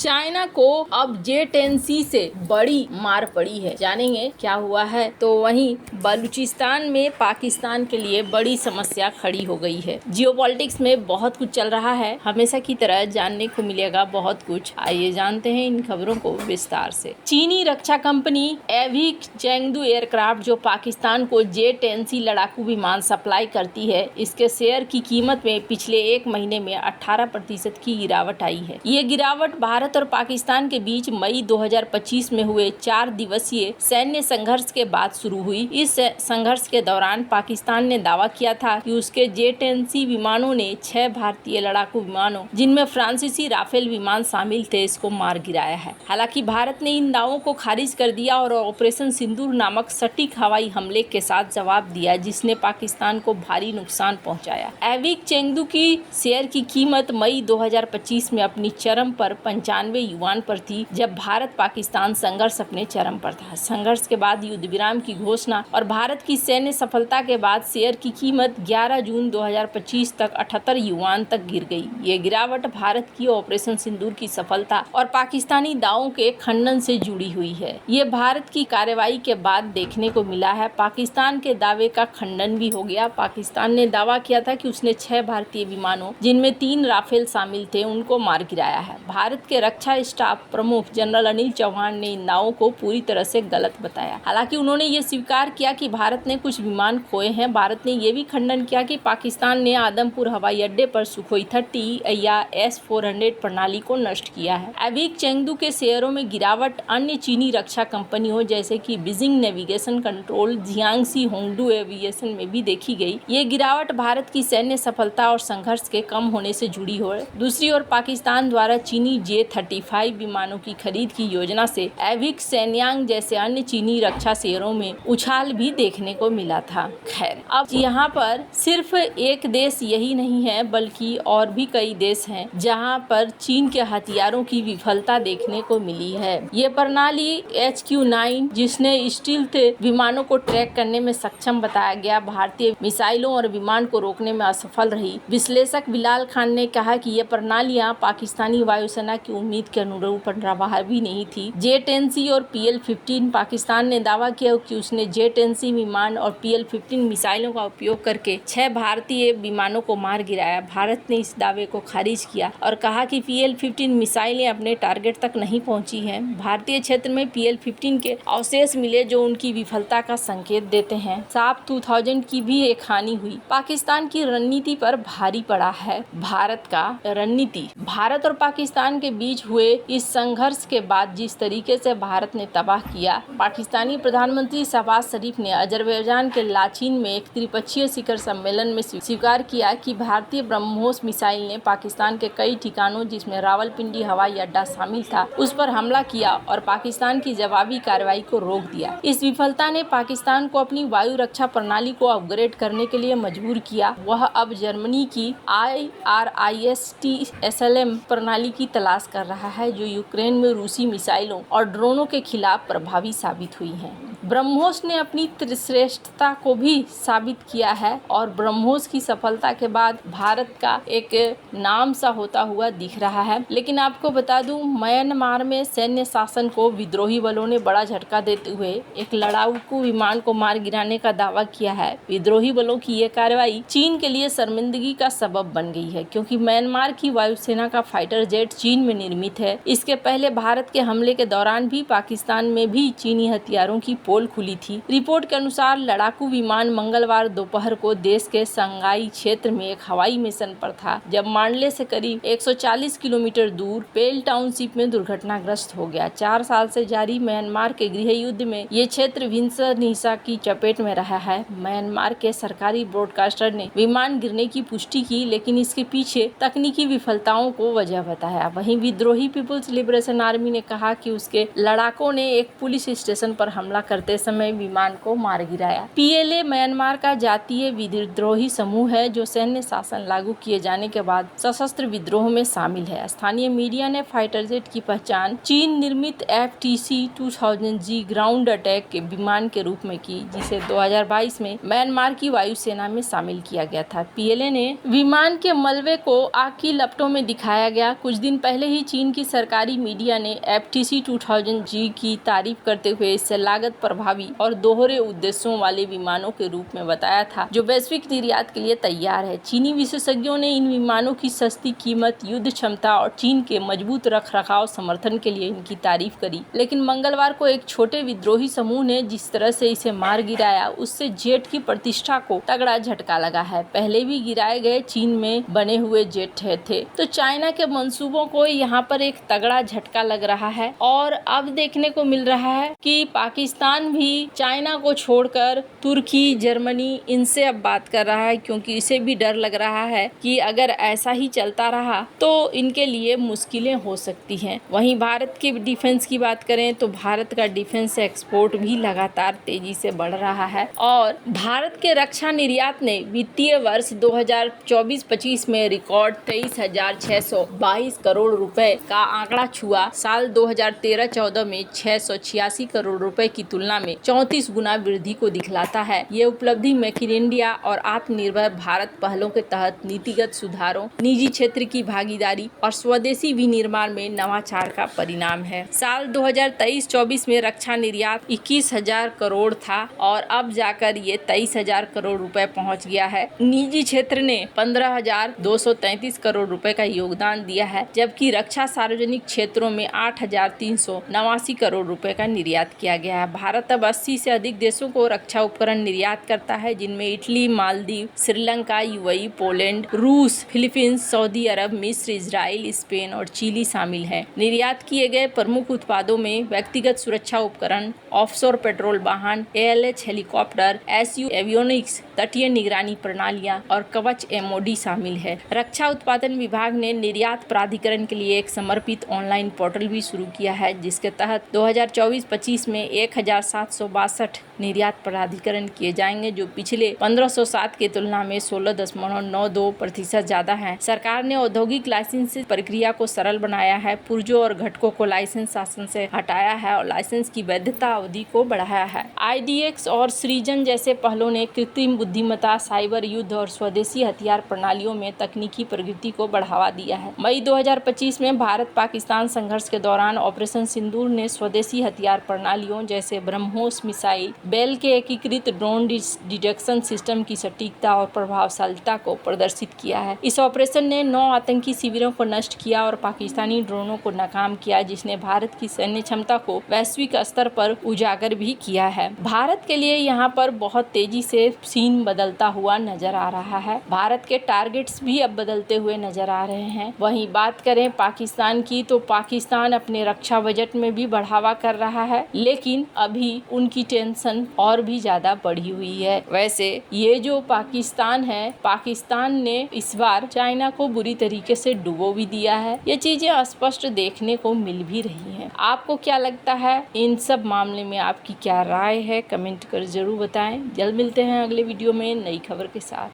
China को अब J-10C से बड़ी मार पड़ी है। जानेंगे क्या हुआ है। तो वहीं बलूचिस्तान में पाकिस्तान के लिए बड़ी समस्या खड़ी हो गई है। जियोपॉलिटिक्स में बहुत कुछ चल रहा है, हमेशा की तरह जानने को मिलेगा बहुत कुछ। आइए जानते हैं इन खबरों को विस्तार से। चीनी रक्षा कंपनी एविक चेंगडू एयरक्राफ्ट जो पाकिस्तान को J-10C लड़ाकू विमान सप्लाई करती है, इसके शेयर की कीमत में पिछले एक महीने में 18% की गिरावट आई है। ये गिरावट भारत और पाकिस्तान के बीच मई 2025 में हुए 4 दिवसीय सैन्य संघर्ष के बाद शुरू हुई। इस संघर्ष के दौरान पाकिस्तान ने दावा किया था कि उसके J-10C विमानों ने 6 भारतीय लड़ाकू विमानों, जिनमें फ्रांसीसी राफेल विमान शामिल थे, इसको मार गिराया है। हालांकि भारत ने इन दावों को खारिज कर दिया और ऑपरेशन सिंदूर नामक सटीक हवाई हमले के साथ जवाब दिया, जिसने पाकिस्तान को भारी नुकसान पहुंचाया। एविक चेंगडू की शेयर की कीमत मई 2025 में अपनी चरम पर 95 युआन पर थी, जब भारत पाकिस्तान संघर्ष अपने चरम पर था। संघर्ष के बाद युद्ध विराम की घोषणा और भारत की सैन्य सफलता के बाद शेयर की कीमत 11 जून 2025 तक 78 युआन तक गिर गई। ये गिरावट भारत की ऑपरेशन सिंदूर की सफलता और पाकिस्तानी दावों के खंडन से जुड़ी हुई है। ये भारत की कार्रवाई के बाद देखने को मिला है। पाकिस्तान के दावे का खंडन भी हो गया। पाकिस्तान ने दावा किया था कि उसने 6 भारतीय विमानों, जिनमें 3 राफेल शामिल थे, उनको मार गिराया है। भारत के रक्षा स्टाफ प्रमुख जनरल अनिल चौहान ने इन दावों को पूरी तरह से गलत बताया। हालांकि उन्होंने ये स्वीकार किया कि भारत ने कुछ विमान खोए हैं। भारत ने ये भी खंडन किया कि पाकिस्तान ने आदमपुर हवाई अड्डे पर सुखोई 30 या S-400 प्रणाली को नष्ट किया है। एविक चेंगडू के शेयरों में गिरावट अन्य चीनी रक्षा कंपनियों जैसे कि Beijing navigation control, Jiangxi Hongdu aviation में भी देखी गई। ये गिरावट भारत की सैन्य सफलता और संघर्ष के कम होने से जुड़ी हो। दूसरी ओर पाकिस्तान द्वारा चीनी J-35 विमानों की खरीद की योजना से एविक सेन्यांग जैसे अन्य चीनी रक्षा शेयरों में उछाल भी देखने को मिला था। खैर, अब यहाँ पर सिर्फ एक देश यही नहीं है, बल्कि और भी कई देश हैं जहाँ पर चीन के हथियारों की विफलता देखने को मिली है। ये प्रणाली HQ-9, जिसने स्टील्थ विमानों को ट्रैक करने में सक्षम बताया गया, भारतीय मिसाइलों और विमान को रोकने में असफल रही। विश्लेषक बिलाल खान ने कहा कि ये प्रणालियां पाकिस्तानी वायुसेना की उम्मीद के अनुरूप प्रभावी नहीं थी। J-10C और PL-15 पाकिस्तान ने दावा किया कि उसने J-10C विमान और PL-15 मिसाइलों का उपयोग करके 6 भारतीय विमानों को मार गिराया। भारत ने इस दावे को खारिज किया और कहा कि PL-15 मिसाइलें अपने टारगेट तक नहीं पहुंची हैं। भारतीय क्षेत्र में PL-15 के अवशेष मिले जो उनकी विफलता का संकेत देते हैं। साफ 2000 की भी एक हानि हुई। पाकिस्तान की रणनीति पर भारी पड़ा है भारत का रणनीति। भारत और पाकिस्तान के बीच हुए इस संघर्ष के बाद जिस तरीके से भारत ने तबाह किया, पाकिस्तानी प्रधानमंत्री शहबाज शरीफ ने अजरबैजान के लाचीन में एक त्रिपक्षीय शिखर सम्मेलन में स्वीकार किया कि भारतीय ब्रह्मोस मिसाइल ने पाकिस्तान के कई ठिकानों, जिसमें रावलपिंडी हवाई अड्डा शामिल था, उस पर हमला किया और पाकिस्तान की जवाबी कार्रवाई को रोक दिया। इस विफलता ने पाकिस्तान को अपनी वायु रक्षा प्रणाली को अपग्रेड करने के लिए मजबूर किया। वह अब जर्मनी की IRIS-T-SLM प्रणाली की तलाश कर रहा है, जो यूक्रेन में रूसी मिसाइलों और ड्रोनों के खिलाफ प्रभावी साबित हुई है। ब्रह्मोस ने अपनी श्रेष्ठता को भी साबित किया है और ब्रह्मोस की सफलता के बाद भारत का एक नाम सा होता हुआ दिख रहा है। लेकिन आपको बता दूं, म्यांमार में सैन्य शासन को विद्रोही बलों ने बड़ा झटका देते हुए एक लड़ाकू विमान को मार गिराने का दावा किया है। विद्रोही बलों की ये कार्रवाई चीन के लिए शर्मिंदगी का सबब बन गई है, क्योंकि म्यांमार की वायुसेना का फाइटर जेट चीन में निर्मित है। इसके पहले भारत के हमले के दौरान भी पाकिस्तान में भी चीनी हथियारों की पोल खुली थी। रिपोर्ट के अनुसार लड़ाकू विमान मंगलवार दोपहर को देश के संगाई क्षेत्र में एक हवाई मिशन पर था, जब मांडले से करीब 140 किलोमीटर दूर पेल टाउनशिप में दुर्घटनाग्रस्त हो गया। 4 साल से जारी म्यांमार के गृह युद्ध में ये क्षेत्र हिंसा की चपेट में रहा है। म्यांमार के सरकारी ब्रॉडकास्टर ने विमान गिरने की पुष्टि की, लेकिन इसके पीछे तकनीकी विफलताओं को वजह बताया। वहीं विद्रोही पीपुल्स लिबरेशन आर्मी ने कहा कि उसके लड़ाकों ने एक पुलिस स्टेशन पर हमला करते चलते समय विमान को मार गिराया। PLA म्यांमार का जातीय विद्रोही समूह है जो सैन्य शासन लागू किए जाने के बाद सशस्त्र विद्रोह में शामिल है। स्थानीय मीडिया ने फाइटर जेट की पहचान चीन निर्मित FTC-2000G ग्राउंड अटैक के विमान के रूप में की, जिसे 2022 में म्यांमार की वायुसेना में शामिल किया गया था। PLA ने विमान के मलबे को आग की लपटों में दिखाया गया। कुछ दिन पहले ही चीन की सरकारी मीडिया ने FTC-2000G की तारीफ करते हुए इसे लागत प्रभावी और दोहरे उद्देश्यों वाले विमानों के रूप में बताया था, जो वैश्विक निर्यात के लिए तैयार है। चीनी विशेषज्ञों ने इन विमानों की सस्ती कीमत, युद्ध क्षमता और चीन के मजबूत रखरखाव समर्थन के लिए इनकी तारीफ करी, लेकिन मंगलवार को एक छोटे विद्रोही समूह ने जिस तरह से इसे मार गिराया, उससे जेट की प्रतिष्ठा को तगड़ा झटका लगा है। पहले भी गिराए गए चीन में बने हुए जेट थे, तो चाइना के मंसूबों को यहाँ पर एक तगड़ा झटका लग रहा है। और अब देखने को मिल रहा है कि पाकिस्तान भी चाइना को छोड़कर तुर्की, जर्मनी, इनसे अब बात कर रहा है, क्योंकि इसे भी डर लग रहा है कि अगर ऐसा ही चलता रहा तो इनके लिए मुश्किलें हो सकती हैं। वहीं भारत के डिफेंस की बात करें तो भारत का डिफेंस एक्सपोर्ट भी लगातार तेजी से बढ़ रहा है और भारत के रक्षा निर्यात ने वित्तीय वर्ष 2024-25 में रिकॉर्ड 23,622 करोड़ रुपए का आंकड़ा छुआ। साल 2013-14 में 686 करोड़ रुपए की तुलना में 34 गुना वृद्धि को दिखलाता है। ये उपलब्धि मेक इन इंडिया और आत्मनिर्भर भारत पहलों के तहत नीतिगत सुधारों, निजी क्षेत्र की भागीदारी और स्वदेशी विनिर्माण में नवाचार का परिणाम है। साल 2023-24 में रक्षा निर्यात 21,000 करोड़ था और अब जाकर ये 23,000 करोड़ रुपए पहुंच गया है। निजी क्षेत्र ने 15,233 करोड़ रुपए का योगदान दिया है, जबकि रक्षा सार्वजनिक क्षेत्रों में 8,389 करोड़ रुपए का निर्यात किया गया है। भारत अब 80 से अधिक देशों को रक्षा उपकरण निर्यात करता है, जिनमें Italy, Maldives, Sri Lanka, UAE, Poland, रूस, फिलीपींस, सऊदी अरब, मिस्र, इजराइल, स्पेन और चिली शामिल हैं। निर्यात किए गए प्रमुख उत्पादों में व्यक्तिगत सुरक्षा उपकरण, ऑफशोर पेट्रोल वाहन, ALH हेलीकॉप्टर, SU एवियोनिक्स, तटीय निगरानी प्रणालियां और कवच MOD शामिल है। रक्षा उत्पादन विभाग ने निर्यात प्राधिकरण के लिए एक समर्पित ऑनलाइन पोर्टल भी शुरू किया है, जिसके तहत 2024-25 में 1,762 निर्यात प्राधिकरण किए जाएंगे, जो पिछले 1507 की तुलना में 16.92% ज्यादा है। सरकार ने औद्योगिक लाइसेंस प्रक्रिया को सरल बनाया है, पुर्जों और घटकों को लाइसेंस शासन से हटाया है और लाइसेंस की वैधता अवधि को बढ़ाया है। IDX और सृजन जैसे पहलों ने कृत्रिम बुद्धिमत्ता, साइबर युद्ध और स्वदेशी हथियार प्रणालियों में तकनीकी प्रगति को बढ़ावा दिया है। मई 2025 में भारत पाकिस्तान संघर्ष के दौरान ऑपरेशन सिंदूर ने स्वदेशी हथियार प्रणालियों जैसे ब्रह्मोस मिसाइल, बेल के एकीकृत ड्रोन डिटेक्शन सिस्टम की सटीकता और प्रभावशीलता को प्रदर्शित किया है। इस ऑपरेशन ने 9 आतंकी शिविरों को नष्ट किया और पाकिस्तानी ड्रोनों को नाकाम किया, जिसने भारत की सैन्य क्षमता को वैश्विक स्तर पर उजागर भी किया है। भारत के लिए यहाँ पर बहुत तेजी से सीन बदलता हुआ नजर आ रहा है। भारत के टारगेट्स भी अब बदलते हुए नजर आ रहे हैं। वहीं बात करें पाकिस्तान की, तो पाकिस्तान अपने रक्षा बजट में भी बढ़ावा कर रहा है, लेकिन अभी उनकी टेंशन और भी ज्यादा बढ़ी हुई है। वैसे ये जो पाकिस्तान है, पाकिस्तान ने इस बार चाइना को बुरी तरीके से डुबो भी दिया है। ये चीजें स्पष्ट देखने को मिल भी रही हैं। आपको क्या लगता है इन सब मामले में, आपकी क्या राय है? कमेंट कर जरूर बताएं। जल्द मिलते हैं अगले वीडियो में नई खबर के साथ।